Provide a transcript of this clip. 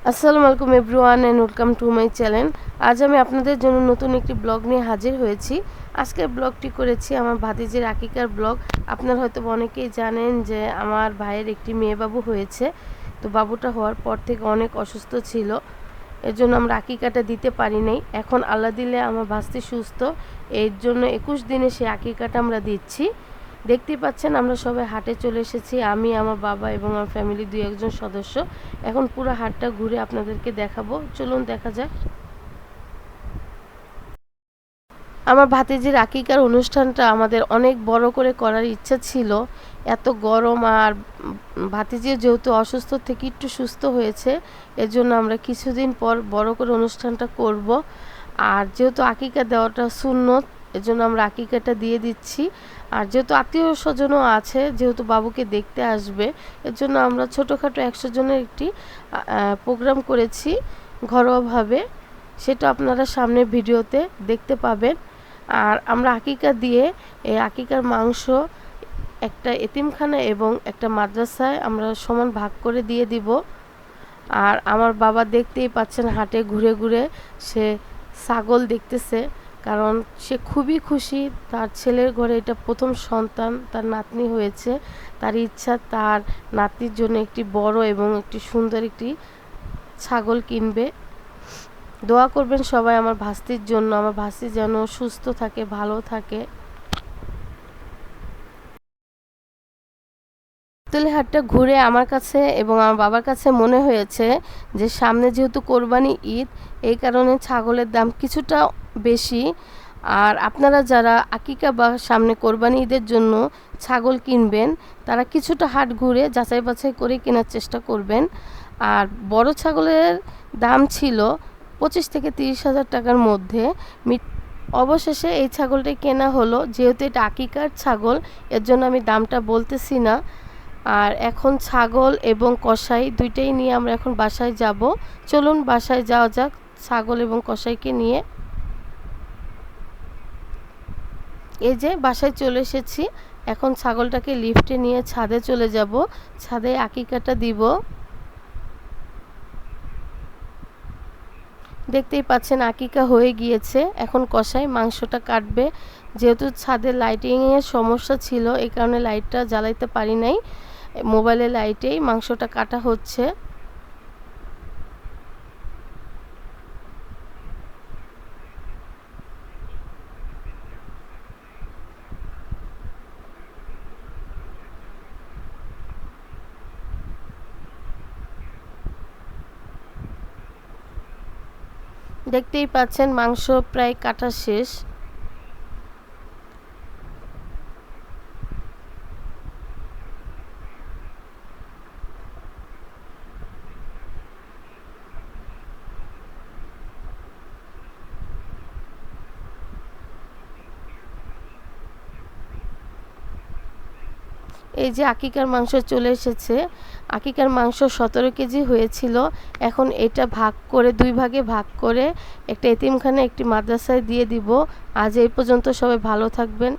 আসসালামু আলাইকুম everyone and welcome to my channel. আজ আমি আপনাদের জন্য নতুন একটি ব্লগ নিয়ে হাজির হয়েছি। আজকের ব্লগটি করেছি আমার ভাতিজির আকিকার ব্লগ। আপনারা হয়তো অনেকেই জানেন যে আমার ভাইয়ের একটি মেয়ে বাবু হয়েছে। তো বাবুটা হওয়ার পর থেকে অনেক অসুস্থ ছিল, এর জন্য আমরা আকিকাটা দিতে পারি নাই। এখন আল্লাহ দিলে আমার ভাস্তি সুস্থ, এর জন্য 21 দিনে সেই আকিকাটা আমরা দিচ্ছি। দেখতেই পাচ্ছেন আমরা সবাই হাটে চলে এসেছি, আমি, আমার বাবা এবং আমার ফ্যামিলি 2-1 সদস্য। এখন পুরো হাটটা ঘুরে আপনাদেরকে দেখাবো, চলুন দেখা যাক। আমার ভাতিজির আকিকার অনুষ্ঠানটা আমাদের অনেক বড় করে করার ইচ্ছা ছিল। এত গরম আর ভাতিজি যেহেতু অসুস্থ থেকে একটু সুস্থ হয়েছে, এর জন্য আমরা কিছুদিন পর বড় করে অনুষ্ঠানটা করব। আর যেহেতু আকিকা দেওয়াটা সুন্নত, এর জন্য আমরা আকিকাটা দিয়ে দিচ্ছি। আর যেহেতু আত্মীয় স্বজনও আছে, যেহেতু বাবুকে দেখতে আসবে, এর জন্য আমরা ছোটোখাটো 100 জনের একটি প্রোগ্রাম করেছি ঘরোয়াভাবে। সেটা আপনারা সামনে ভিডিওতে দেখতে পাবেন। আর আমরা আকিকা দিয়ে এই আকিকার মাংস একটা এতিমখানা এবং একটা মাদ্রাসায় আমরা সমান ভাগ করে দিয়ে দিব। আর আমার বাবা দেখতেই পাচ্ছেন হাটে ঘুরে ঘুরে সে ছাগল দেখতেছে, কারণ সে খুবই খুশি। তার ছেলের ঘরে এটা প্রথম সন্তান, তার নাতনি হয়েছে। তার ইচ্ছা তার নাতনির জন্য একটি বড় এবং একটি সুন্দর একটি ছাগল কিনবে। দোয়া করবেন সবাই আমার ভাস্তির জন্য, আমার ভাস্তি যেন সুস্থ থাকে, ভালো থাকে। গাবতলী হাটটা ঘুরে আমার কাছে এবং আমার বাবার কাছে মনে হয়েছে যে সামনে যেহেতু কোরবানি ঈদ, এই কারণে ছাগলের দাম কিছুটা বেশি। আর আপনারা যারা আকিকা বা সামনে কোরবানি ঈদের জন্য ছাগল কিনবেন, তারা কিছুটা হাট ঘুরে যাচাই বাছাই করে কেনার চেষ্টা করবেন। আর বড় ছাগলের দাম ছিল 25 থেকে 30 হাজার টাকার মধ্যে। অবশেষে এই ছাগলটাই কেনা হলো। যেহেতু এটা আকিকার ছাগল, এর জন্য আমি দামটা বলতেছি না। আর এখন ছাগল এবং কসাই দুইটাই নিয়ে আমরা এখন বাসায় যাব। চলুন বাসায় যাওয়া যাক ছাগল এবং কসাইকে নিয়ে। এই যে বাসায় চলে এসেছি। এখন ছাগলটাকে লিফটে নিয়ে ছাদে চলে যাব, ছাদে আকিকাটা দিব। দেখতেই পাচ্ছেন আকিকা হয়ে গিয়েছে। এখন কসাই মাংসটা কাটবে। যেহেতু ছাদে লাইটিংয়ের সমস্যা ছিল, এই কারণে লাইটটা জ্বালাইতে পারি নাই, মোবাইলের লাইটেই মাংসটা কাটা হচ্ছে। দেখতেই পাচ্ছেন মাংস প্রায় কাটা শেষ। এই যে আকিকার মাংস চলে এসেছে। আকিকার মাংস 17 কেজি হয়েছিল। এখন এটা ভাগ করে 2 ভাগে ভাগ করে একটা এতিমখানা একটি মাদ্রাসায় দিয়ে দিব। আজ এই পর্যন্ত, সবাই ভালো থাকবেন।